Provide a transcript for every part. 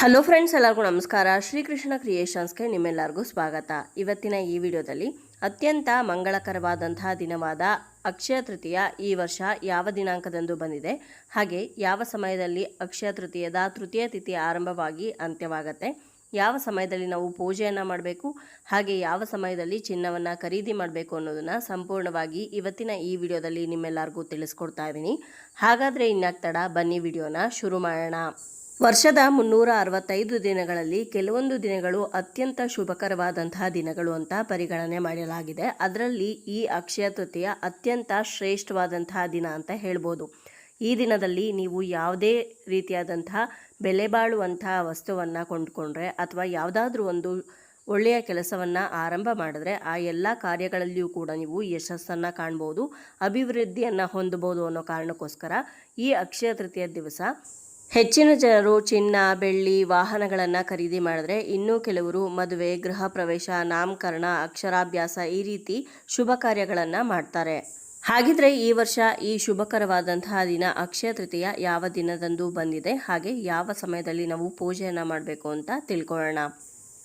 Hello friends, ಎಲ್ಲರಿಗೂ ನಮಸ್ಕಾರ. ಶ್ರೀಕೃಷ್ಣ ಕ್ರಿಯೇಷನ್ಸ್ಗೆ ನಿಮ್ಮೆಲ್ಲರಿಗೂ ಸ್ವಾಗತ. ಇವತ್ತಿನ ಈ ವಿಡಿಯೋದಲ್ಲಿ ಅತ್ಯಂತ ಮಂಗಳಕರವಾದಂತಹ ದಿನವಾದ ಅಕ್ಷಯ ತೃತೀಯ ಈ ವರ್ಷ ಯಾವ ದಿನಾಂಕದಂದು ಬಂದಿದೆ, ಹಾಗೆ ಯಾವ ಸಮಯದಲ್ಲಿ ಅಕ್ಷಯ ತೃತೀಯದ ತೃತೀಯ ತಿಥಿ ಆರಂಭವಾಗಿ ಅಂತ್ಯವಾಗುತ್ತೆ, ಯಾವ ಸಮಯದಲ್ಲಿ ನಾವು ಪೂಜೆಯನ್ನು ಮಾಡಬೇಕು, ಹಾಗೆ ಯಾವ ಸಮಯದಲ್ಲಿ ಚಿನ್ನವನ್ನು ಖರೀದಿ ಮಾಡಬೇಕು ಅನ್ನೋದನ್ನು ಸಂಪೂರ್ಣವಾಗಿ ಇವತ್ತಿನ ಈ ವಿಡಿಯೋದಲ್ಲಿ ನಿಮ್ಮೆಲ್ಲರಿಗೂ ತಿಳಿಸ್ಕೊಡ್ತಾ ಇದ್ದೀನಿ. ಹಾಗಾದರೆ ಇನ್ಯಾಕ್ ತಡ, ಬನ್ನಿ ವಿಡಿಯೋನ ಶುರು ಮಾಡೋಣ. ವರ್ಷದ 365 ದಿನಗಳಲ್ಲಿ ಕೆಲವೊಂದು ದಿನಗಳು ಅತ್ಯಂತ ಶುಭಕರವಾದಂತಹ ದಿನಗಳು ಅಂತ ಪರಿಗಣನೆ ಮಾಡಲಾಗಿದೆ. ಅದರಲ್ಲಿ ಈ ಅಕ್ಷಯ ತೃತೀಯ ಅತ್ಯಂತ ಶ್ರೇಷ್ಠವಾದಂತಹ ದಿನ ಅಂತ ಹೇಳ್ಬೋದು. ಈ ದಿನದಲ್ಲಿ ನೀವು ಯಾವುದೇ ರೀತಿಯಾದಂತಹ ಬೆಲೆ ಬಾಳುವಂತಹ ವಸ್ತುವನ್ನು ಕೊಂಡುಕೊಂಡ್ರೆ ಅಥವಾ ಯಾವುದಾದ್ರೂ ಒಂದು ಒಳ್ಳೆಯ ಕೆಲಸವನ್ನು ಆರಂಭ ಮಾಡಿದ್ರೆ ಆ ಎಲ್ಲ ಕಾರ್ಯಗಳಲ್ಲಿಯೂ ಕೂಡ ನೀವು ಯಶಸ್ಸನ್ನು ಕಾಣ್ಬೋದು, ಅಭಿವೃದ್ಧಿಯನ್ನು ಹೊಂದಬಹುದು ಅನ್ನೋ ಕಾರಣಕ್ಕೋಸ್ಕರ ಈ ಅಕ್ಷಯ ತೃತೀಯ ದಿವಸ ಹೆಚ್ಚಿನ ಜನರು ಚಿನ್ನ, ಬೆಳ್ಳಿ, ವಾಹನಗಳನ್ನು ಖರೀದಿ ಮಾಡಿದ್ರೆ, ಇನ್ನೂ ಕೆಲವರು ಮದುವೆ, ಗೃಹ ಪ್ರವೇಶ, ನಾಮಕರಣ, ಅಕ್ಷರಾಭ್ಯಾಸ ಈ ರೀತಿ ಶುಭ ಕಾರ್ಯಗಳನ್ನು ಮಾಡ್ತಾರೆ. ಹಾಗಿದ್ರೆ ಈ ವರ್ಷ ಈ ಶುಭಕರವಾದಂತಹ ದಿನ ಅಕ್ಷಯ ತೃತೀಯ ಯಾವ ದಿನದಂದು ಬಂದಿದೆ, ಹಾಗೆ ಯಾವ ಸಮಯದಲ್ಲಿ ನಾವು ಪೂಜೆಯನ್ನು ಮಾಡಬೇಕು ಅಂತ ತಿಳ್ಕೊಳ್ಳೋಣ.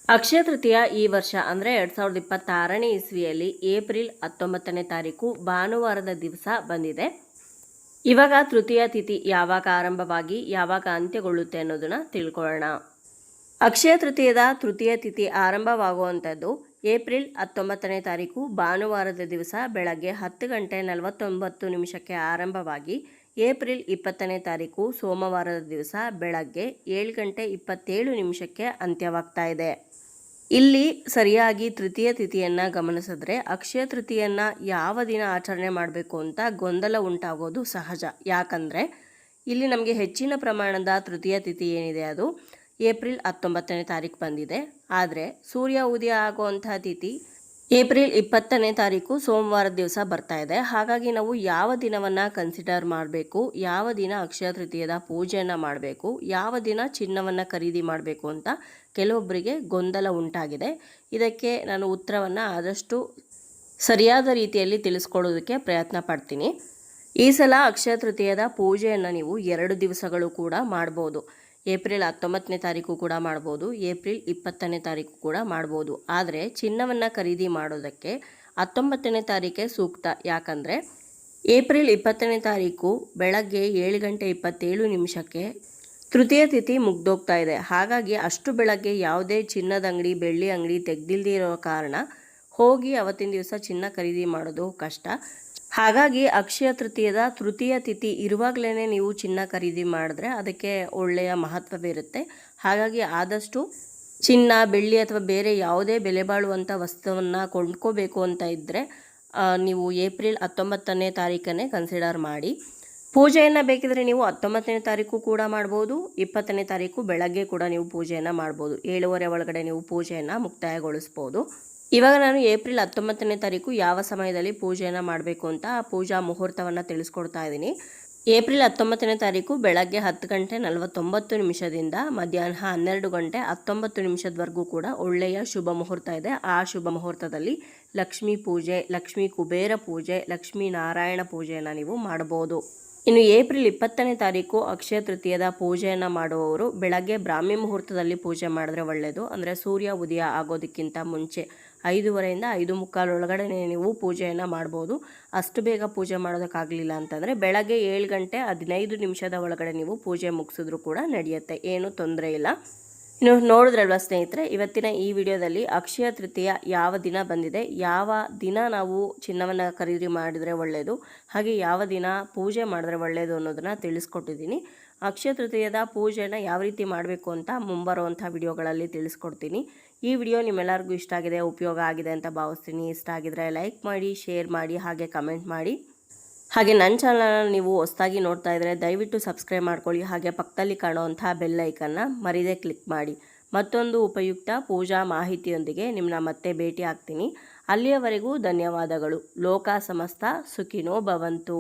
ಅಕ್ಷಯ ತೃತೀಯ ಈ ವರ್ಷ ಅಂದರೆ 2026ನೇ ಇಸ್ವಿಯಲ್ಲಿ ಏಪ್ರಿಲ್ 19ನೇ ತಾರೀಕು ಭಾನುವಾರದ ದಿವಸ ಬಂದಿದೆ. ಇವಾಗ ತೃತೀಯ ತಿಥಿ ಯಾವಾಗ ಆರಂಭವಾಗಿ ಯಾವಾಗ ಅಂತ್ಯಗೊಳ್ಳುತ್ತೆ ಅನ್ನೋದನ್ನ ತಿಳ್ಕೊಳ್ಳೋಣ. ಅಕ್ಷಯ ತೃತೀಯದ ತೃತೀಯ ತಿಥಿ ಆರಂಭವಾಗುವಂಥದ್ದು ಏಪ್ರಿಲ್ 19ನೇ ತಾರೀಕು ಭಾನುವಾರದ ದಿವಸ ಬೆಳಗ್ಗೆ 10:49 ಆರಂಭವಾಗಿ ಏಪ್ರಿಲ್ 20ನೇ ತಾರೀಕು ಸೋಮವಾರದ ದಿವಸ ಬೆಳಗ್ಗೆ 7:27 ಅಂತ್ಯವಾಗ್ತಾ ಇದೆ. ಇಲ್ಲಿ ಸರಿಯಾಗಿ ತೃತೀಯ ತಿಥಿಯನ್ನು ಗಮನಿಸಿದ್ರೆ ಅಕ್ಷಯ ತೃತೀಯನ್ನು ಯಾವ ದಿನ ಆಚರಣೆ ಮಾಡಬೇಕು ಅಂತ ಗೊಂದಲ ಉಂಟಾಗೋದು ಸಹಜ. ಯಾಕಂದರೆ ಇಲ್ಲಿ ನಮಗೆ ಹೆಚ್ಚಿನ ಪ್ರಮಾಣದ ತೃತೀಯ ತಿಥಿ ಏನಿದೆ ಅದು ಏಪ್ರಿಲ್ 19ನೇ ತಾರೀಕು ಬಂದಿದೆ. ಆದರೆ ಸೂರ್ಯ ಉದಯ ಆಗುವಂತಹ ತಿಥಿ ಏಪ್ರಿಲ್ 20ನೇ ತಾರೀಕು ಸೋಮವಾರದ ದಿವಸ ಬರ್ತಾ ಇದೆ. ಹಾಗಾಗಿ ನಾವು ಯಾವ ದಿನವನ್ನು ಕನ್ಸಿಡರ್ ಮಾಡಬೇಕು, ಯಾವ ದಿನ ಅಕ್ಷಯ ತೃತೀಯದ ಪೂಜೆಯನ್ನು ಮಾಡಬೇಕು, ಯಾವ ದಿನ ಚಿನ್ನವನ್ನು ಖರೀದಿ ಮಾಡಬೇಕು ಅಂತ ಕೆಲವೊಬ್ಬರಿಗೆ ಗೊಂದಲ ಉಂಟಾಗಿದೆ. ಇದಕ್ಕೆ ನಾನು ಉತ್ತರವನ್ನು ಆದಷ್ಟು ಸರಿಯಾದ ರೀತಿಯಲ್ಲಿ ತಿಳಿಸ್ಕೊಡೋದಕ್ಕೆ ಪ್ರಯತ್ನ ಪಡ್ತೀನಿ. ಈ ಸಲ ಅಕ್ಷಯ ತೃತೀಯದ ಪೂಜೆಯನ್ನು ನೀವು 2 ದಿವಸಗಳು ಕೂಡ ಮಾಡ್ಬೋದು. ಏಪ್ರಿಲ್ 19ನೇ ತಾರೀಕು ಕೂಡ ಮಾಡ್ಬೋದು, ಏಪ್ರಿಲ್ 20ನೇ ತಾರೀಕು ಕೂಡ ಮಾಡ್ಬೋದು. ಆದರೆ ಚಿನ್ನವನ್ನು ಖರೀದಿ ಮಾಡೋದಕ್ಕೆ 19ನೇ ತಾರೀಕೆ ಸೂಕ್ತ. ಯಾಕಂದರೆ ಏಪ್ರಿಲ್ 20ನೇ ತಾರೀಕು ಬೆಳಗ್ಗೆ 7:27 ತೃತೀಯ ತಿಥಿ ಮುಗ್ದೋಗ್ತಾ ಇದೆ. ಹಾಗಾಗಿ ಅಷ್ಟು ಬೆಳಗ್ಗೆ ಯಾವುದೇ ಚಿನ್ನದ ಅಂಗಡಿ, ಬೆಳ್ಳಿ ಅಂಗಡಿ ತೆಗೆದಿಲ್ಲದೆ ಇರೋ ಕಾರಣ ಹೋಗಿ ಅವತ್ತಿನ ದಿವಸ ಚಿನ್ನ ಖರೀದಿ ಮಾಡೋದು ಕಷ್ಟ. ಹಾಗಾಗಿ ಅಕ್ಷಯ ತೃತೀಯದ ತೃತೀಯ ತಿಥಿ ಇರುವಾಗಲೇ ನೀವು ಚಿನ್ನ ಖರೀದಿ ಮಾಡಿದ್ರೆ ಅದಕ್ಕೆ ಒಳ್ಳೆಯ ಮಹತ್ವವಿರುತ್ತೆ. ಹಾಗಾಗಿ ಆದಷ್ಟು ಚಿನ್ನ, ಬೆಳ್ಳಿ ಅಥವಾ ಬೇರೆ ಯಾವುದೇ ಬೆಲೆ ಬಾಳುವಂಥ ವಸ್ತುವನ್ನು ಕೊಂಡ್ಕೋಬೇಕು ಅಂತ ಇದ್ದರೆ ನೀವು ಏಪ್ರಿಲ್ 19ನೇ ತಾರೀಕನ್ನೇ ಕನ್ಸಿಡರ್ ಮಾಡಿ. ಪೂಜೆಯನ್ನು ಬೇಕಿದ್ರೆ ನೀವು 19ನೇ ತಾರೀಕು ಕೂಡ ಮಾಡ್ಬೋದು, 20ನೇ ತಾರೀಕು ಬೆಳಗ್ಗೆ ಕೂಡ ನೀವು ಪೂಜೆಯನ್ನು ಮಾಡ್ಬೋದು. 7:30 ಒಳಗಡೆ ನೀವು ಪೂಜೆಯನ್ನು ಮುಕ್ತಾಯಗೊಳಿಸ್ಬೋದು. ಇವಾಗ ನಾನು ಏಪ್ರಿಲ್ 19ನೇ ತಾರೀಕು ಯಾವ ಸಮಯದಲ್ಲಿ ಪೂಜೆಯನ್ನು ಮಾಡಬೇಕು ಅಂತ ಆ ಪೂಜಾ ಮುಹೂರ್ತವನ್ನು ತಿಳಿಸ್ಕೊಡ್ತಾ ಇದ್ದೀನಿ. ಏಪ್ರಿಲ್ 19ನೇ ತಾರೀಕು ಬೆಳಗ್ಗೆ 10:49 ಮಧ್ಯಾಹ್ನ 12:19 ಕೂಡ ಒಳ್ಳೆಯ ಶುಭ ಮುಹೂರ್ತ ಇದೆ. ಆ ಶುಭ ಮುಹೂರ್ತದಲ್ಲಿ ಲಕ್ಷ್ಮೀ ಪೂಜೆ, ಲಕ್ಷ್ಮೀ ಕುಬೇರ ಪೂಜೆ, ಲಕ್ಷ್ಮೀ ನಾರಾಯಣ ಪೂಜೆಯನ್ನು ನೀವು ಮಾಡಬಹುದು. ಇನ್ನು ಏಪ್ರಿಲ್ 20ನೇ ತಾರೀಕು ಅಕ್ಷಯ ತೃತೀಯದ ಪೂಜೆಯನ್ನು ಮಾಡುವವರು ಬೆಳಗ್ಗೆ ಬ್ರಾಹ್ಮಿ ಮುಹೂರ್ತದಲ್ಲಿ ಪೂಜೆ ಮಾಡಿದ್ರೆ ಒಳ್ಳೆಯದು. ಅಂದರೆ ಸೂರ್ಯ ಉದಯ ಆಗೋದಕ್ಕಿಂತ ಮುಂಚೆ 5:30 5:45 ಒಳಗಡೆ ನೀವು ಪೂಜೆಯನ್ನು ಮಾಡ್ಬೋದು. ಅಷ್ಟು ಬೇಗ ಪೂಜೆ ಮಾಡೋದಕ್ಕಾಗಲಿಲ್ಲ ಅಂತಂದರೆ ಬೆಳಗ್ಗೆ 7:15 ಒಳಗಡೆ ನೀವು ಪೂಜೆ ಮುಗಿಸಿದ್ರೂ ಕೂಡ ನಡೆಯುತ್ತೆ, ಏನೂ ತೊಂದರೆ ಇಲ್ಲ. ಇನ್ನು ನೋಡಿದ್ರಲ್ವ ಸ್ನೇಹಿತರೆ, ಇವತ್ತಿನ ಈ ವಿಡಿಯೋದಲ್ಲಿ ಅಕ್ಷಯ ತೃತೀಯ ಯಾವ ದಿನ ಬಂದಿದೆ, ಯಾವ ದಿನ ನಾವು ಚಿನ್ನವನ್ನು ಖರೀದಿ ಮಾಡಿದರೆ ಒಳ್ಳೆಯದು, ಹಾಗೆ ಯಾವ ದಿನ ಪೂಜೆ ಮಾಡಿದ್ರೆ ಒಳ್ಳೆಯದು ಅನ್ನೋದನ್ನು ತಿಳಿಸ್ಕೊಟ್ಟಿದ್ದೀನಿ. ಅಕ್ಷಯ ತೃತೀಯದ ಪೂಜೆನ ಯಾವ ರೀತಿ ಮಾಡಬೇಕು ಅಂತ ಮುಂಬರುವಂಥ ವಿಡಿಯೋಗಳಲ್ಲಿ ತಿಳಿಸ್ಕೊಡ್ತೀನಿ. ಈ ವಿಡಿಯೋ ನಿಮ್ಮೆಲ್ಲರಿಗೂ ಇಷ್ಟ ಆಗಿದೆ, ಉಪಯೋಗ ಆಗಿದೆ ಅಂತ ಭಾವಿಸ್ತೀನಿ. ಇಷ್ಟ ಆಗಿದ್ರೆ ಲೈಕ್ ಮಾಡಿ, ಶೇರ್ ಮಾಡಿ, ಹಾಗೆ ಕಮೆಂಟ್ ಮಾಡಿ. ಹಾಗೆ ನನ್ನ ಚಾನಲ್ನ ನೀವು ಹೊಸದಾಗಿ ನೋಡ್ತಾ ಇದ್ದರೆ ದಯವಿಟ್ಟು ಸಬ್ಸ್ಕ್ರೈಬ್ ಮಾಡ್ಕೊಳ್ಳಿ. ಹಾಗೆ ಪಕ್ಕದಲ್ಲಿ ಕಾಣುವಂಥ ಬೆಲ್ ಐಕನ್ನ ಮರಿದೇ ಕ್ಲಿಕ್ ಮಾಡಿ. ಮತ್ತೊಂದು ಉಪಯುಕ್ತ ಪೂಜಾ ಮಾಹಿತಿಯೊಂದಿಗೆ ನಿಮ್ಮನ್ನ ಮತ್ತೆ ಭೇಟಿ ಆಗ್ತೀನಿ. ಅಲ್ಲಿಯವರೆಗೂ ಧನ್ಯವಾದಗಳು. ಲೋಕ ಸಮಸ್ತ ಸುಖಿನೋ ಭವಂತು.